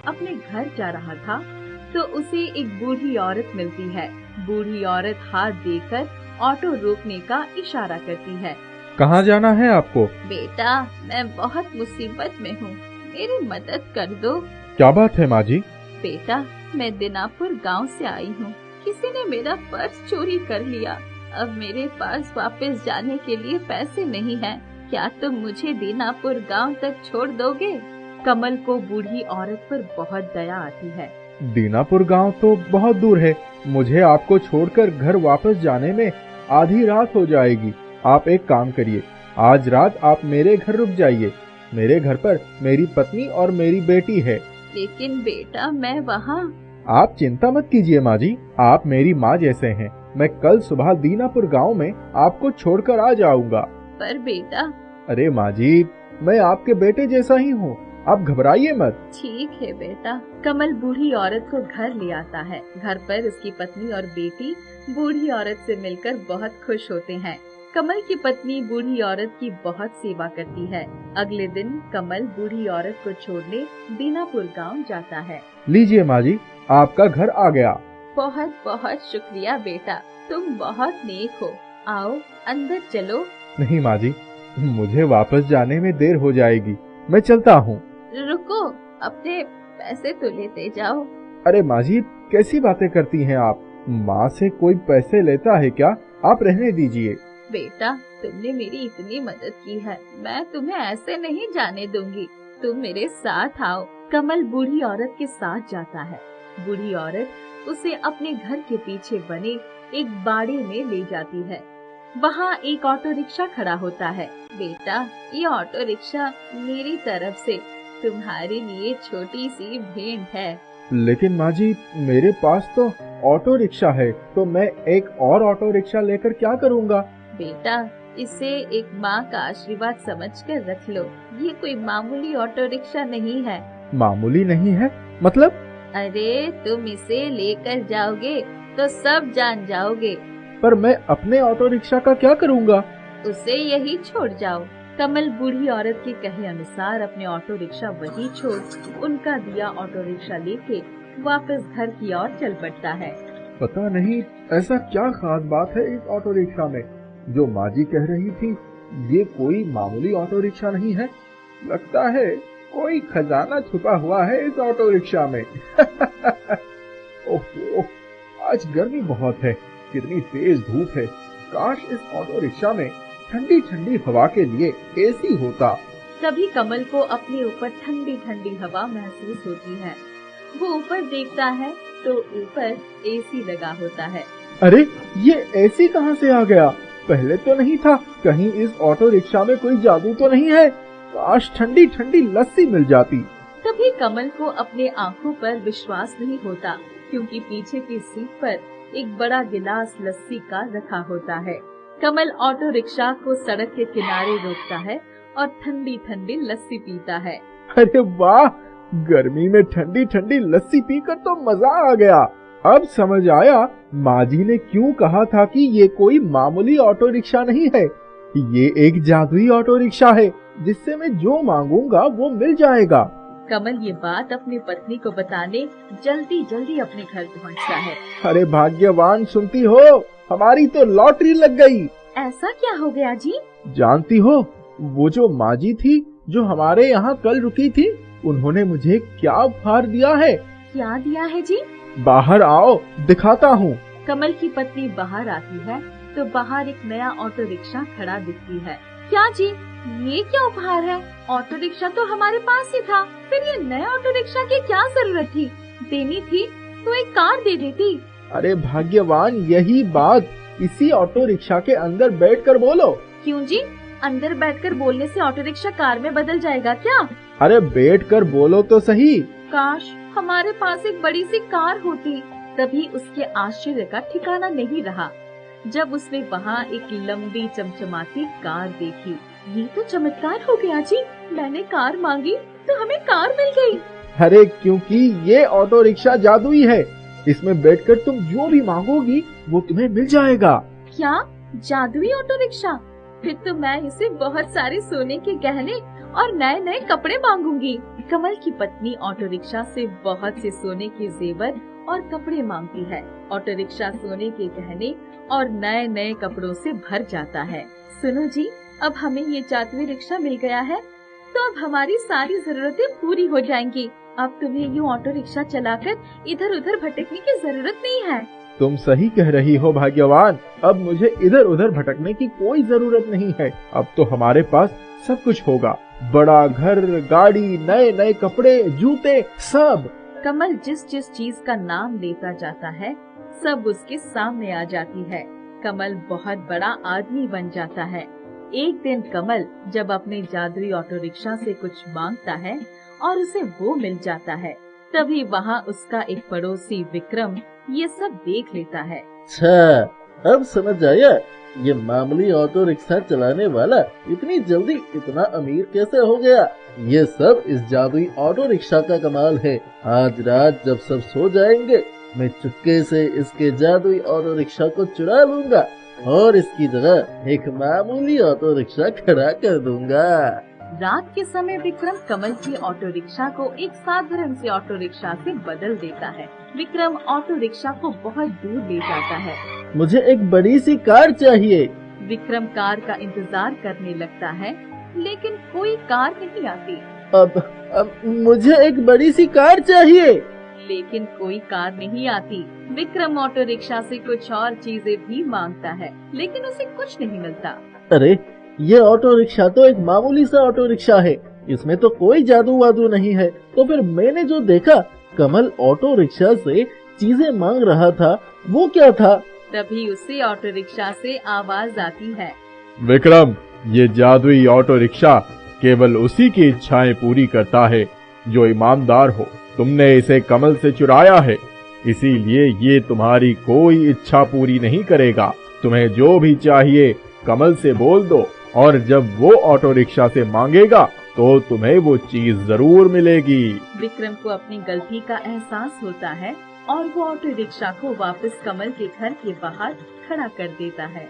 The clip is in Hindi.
अपने घर जा रहा था तो उसे एक बूढ़ी औरत मिलती है। बूढ़ी औरत हाथ देकर ऑटो रोकने का इशारा करती है। कहाँ जाना है आपको? बेटा, मैं बहुत मुसीबत में हूँ, मेरी मदद कर दो। क्या बात है माँ जी? बेटा, मैं दीनापुर गांव से आई हूँ। किसी ने मेरा पर्स चोरी कर लिया। अब मेरे पास वापस जाने के लिए पैसे नहीं हैं। क्या तुम मुझे दीनापुर गांव तक छोड़ दोगे? कमल को बूढ़ी औरत पर बहुत दया आती है। दीनापुर गांव तो बहुत दूर है, मुझे आपको छोड़कर घर वापस जाने में आधी रात हो जाएगी। आप एक काम करिए, आज रात आप मेरे घर रुक जाइए। मेरे घर पर मेरी पत्नी और मेरी बेटी है। लेकिन बेटा, मैं वहाँ। आप चिंता मत कीजिए माँ जी, आप मेरी माँ जैसे हैं। मैं कल सुबह दीनापुर गांव में आपको छोड़कर आ जाऊंगा। पर बेटा। अरे माँ जी, मैं आपके बेटे जैसा ही हूँ, आप घबराइए मत। ठीक है बेटा। कमल बूढ़ी औरत को घर ले आता है। घर पर उसकी पत्नी और बेटी बूढ़ी औरत से मिलकर बहुत खुश होते हैं। कमल की पत्नी बूढ़ी औरत की बहुत सेवा करती है। अगले दिन कमल बूढ़ी औरत को छोड़ने दीनापुर गांव जाता है। लीजिए माँ जी, आपका घर आ गया। बहुत बहुत शुक्रिया बेटा, तुम बहुत नेक हो। आओ अंदर चलो। नहीं माँ जी, मुझे वापस जाने में देर हो जाएगी, मैं चलता हूँ। रुको, अपने पैसे तो लेते जाओ। अरे माँ जी, कैसी बातें करती हैं आप? माँ से कोई पैसे लेता है क्या? आप रहने दीजिए। बेटा, तुमने मेरी इतनी मदद की है, मैं तुम्हें ऐसे नहीं जाने दूंगी। तुम मेरे साथ आओ। कमल बूढ़ी औरत के साथ जाता है। बूढ़ी औरत उसे अपने घर के पीछे बने एक बाड़े में ले जाती है। वहाँ एक ऑटो रिक्शा खड़ा होता है। बेटा, ये ऑटो रिक्शा मेरी तरफ से तुम्हारे लिए छोटी सी भेंट है। लेकिन माँ जी, मेरे पास तो ऑटो रिक्शा है, तो मैं एक और ऑटो रिक्शा लेकर क्या करूँगा? बेटा, इसे एक माँ का आशीर्वाद समझकर रख लो। ये कोई मामूली ऑटो रिक्शा नहीं है। मामूली नहीं है मतलब? अरे, तुम इसे लेकर जाओगे तो सब जान जाओगे। पर मैं अपने ऑटो रिक्शा का क्या करूँगा? उसे यही छोड़ जाओ। कमल बूढ़ी औरत के कहे अनुसार अपने ऑटो रिक्शा वही छोड़ उनका दिया ऑटो रिक्शा लेके वापस घर की ओर चल पड़ता है। पता नहीं ऐसा क्या खास बात है इस ऑटो रिक्शा में, जो माँ जी कह रही थी ये कोई मामूली ऑटो रिक्शा नहीं है। लगता है कोई खजाना छुपा हुआ है इस ऑटो रिक्शा में। ओहो, आज गर्मी बहुत है, कितनी तेज धूप है। काश इस ऑटो रिक्शा में ठंडी ठंडी हवा के लिए एसी होता। तभी कमल को अपने ऊपर ठंडी ठंडी हवा महसूस होती है। वो ऊपर देखता है तो ऊपर एसी लगा होता है। अरे, ये एसी कहाँ से आ गया? पहले तो नहीं था। कहीं इस ऑटो रिक्शा में कोई जादू तो नहीं है? काश ठंडी ठंडी लस्सी मिल जाती। तभी कमल को अपने आँखों पर विश्वास नहीं होता, क्योंकि पीछे की सीट पर एक बड़ा गिलास लस्सी का रखा होता है। कमल ऑटो रिक्शा को सड़क के किनारे रोकता है और ठंडी ठंडी लस्सी पीता है। अरे वाह, गर्मी में ठंडी ठंडी लस्सी पीकर तो मजा आ गया। अब समझ आया माँ जी ने क्यों कहा था कि ये कोई मामूली ऑटो रिक्शा नहीं है। ये एक जादुई ऑटो रिक्शा है, जिससे मैं जो मांगूंगा वो मिल जाएगा। कमल ये बात अपनी पत्नी को बताने जल्दी जल्दी अपने घर पहुंचता है। अरे भाग्यवान, सुनती हो, हमारी तो लॉटरी लग गई। ऐसा क्या हो गया जी? जानती हो, वो जो माँ जी थी जो हमारे यहाँ कल रुकी थी, उन्होंने मुझे क्या उपहार दिया है। क्या दिया है जी? बाहर आओ, दिखाता हूँ। कमल की पत्नी बाहर आती है तो बाहर एक नया ऑटो रिक्शा खड़ा दिखती है। क्या जी, ये क्या उपहार है? ऑटो रिक्शा तो हमारे पास ही था, फिर ये नया ऑटो रिक्शा की क्या जरूरत थी? देनी थी तो एक कार दे देती। अरे भाग्यवान, यही बात इसी ऑटो रिक्शा के अंदर बैठकर बोलो। क्यों जी, अंदर बैठकर बोलने से ऑटो रिक्शा कार में बदल जाएगा क्या? अरे बैठकर बोलो तो सही। काश हमारे पास एक बड़ी सी कार होती। तभी उसके आश्चर्य का ठिकाना नहीं रहा जब उसने वहाँ एक लंबी चमचमाती कार देखी। ये तो चमत्कार हो गया जी, मैंने कार मांगी तो हमें कार मिल गई। अरे क्योंकि ये ऑटो रिक्शा जादुई है, इसमें बैठकर तुम जो भी मांगोगी वो तुम्हें मिल जाएगा। क्या जादुई ऑटो रिक्शा? फिर तो मैं इसे बहुत सारे सोने के गहने और नए नए कपड़े मांगूंगी। कमल की पत्नी ऑटो रिक्शा से बहुत से सोने के जेवर और कपड़े मांगती है। ऑटो रिक्शा सोने के गहने और नए नए कपड़ों से भर जाता है। सुनो जी, अब हमें ये जादुई रिक्शा मिल गया है, तो अब हमारी सारी जरूरतें पूरी हो जाएंगी। अब तुम्हें यूँ ऑटो रिक्शा चलाकर इधर उधर भटकने की जरूरत नहीं है। तुम सही कह रही हो भाग्यवान, अब मुझे इधर उधर भटकने की कोई जरूरत नहीं है। अब तो हमारे पास सब कुछ होगा, बड़ा घर, गाड़ी, नए नए कपड़े, जूते, सब। कमल जिस जिस चीज का नाम लेता जाता है सब उसके सामने आ जाती है। कमल बहुत बड़ा आदमी बन जाता है। एक दिन कमल जब अपने जादुई ऑटो रिक्शा से कुछ मांगता है और उसे वो मिल जाता है, तभी वहाँ उसका एक पड़ोसी विक्रम ये सब देख लेता है। अच्छा, अब समझ आया, ये मामूली ऑटो रिक्शा चलाने वाला इतनी जल्दी इतना अमीर कैसे हो गया। ये सब इस जादुई ऑटो रिक्शा का कमाल है। आज रात जब सब सो जाएंगे, मैं चुपके से इसके जादुई ऑटो रिक्शा को चुरा लूंगा और इसकी जगह एक मामूली ऑटो रिक्शा खड़ा कर दूंगा। रात के समय विक्रम कमल की ऑटो रिक्शा को एक साधारण से ऑटो रिक्शा से बदल देता है। विक्रम ऑटो रिक्शा को बहुत दूर ले जाता है। मुझे एक बड़ी सी कार चाहिए। विक्रम कार का इंतजार करने लगता है, लेकिन कोई कार नहीं आती। अब मुझे एक बड़ी सी कार चाहिए, लेकिन कोई कार नहीं आती। विक्रम ऑटो रिक्शा से कुछ और चीजें भी मांगता है, लेकिन उसे कुछ नहीं मिलता। अरे, ये ऑटो रिक्शा तो एक मामूली सा ऑटो रिक्शा है, इसमें तो कोई जादू वादू नहीं है। तो फिर मैंने जो देखा कमल ऑटो रिक्शा से चीजें मांग रहा था, वो क्या था? तभी उसे ऑटो रिक्शा से आवाज आती है, विक्रम, ये जादुई ऑटो रिक्शा केवल उसी की इच्छाएं पूरी करता है जो ईमानदार हो। तुमने इसे कमल से चुराया है, इसीलिए ये तुम्हारी कोई इच्छा पूरी नहीं करेगा। तुम्हें जो भी चाहिए कमल से बोल दो, और जब वो ऑटो रिक्शा से मांगेगा तो तुम्हें वो चीज जरूर मिलेगी। विक्रम को अपनी गलती का एहसास होता है और वो ऑटो रिक्शा को वापस कमल के घर के बाहर खड़ा कर देता है।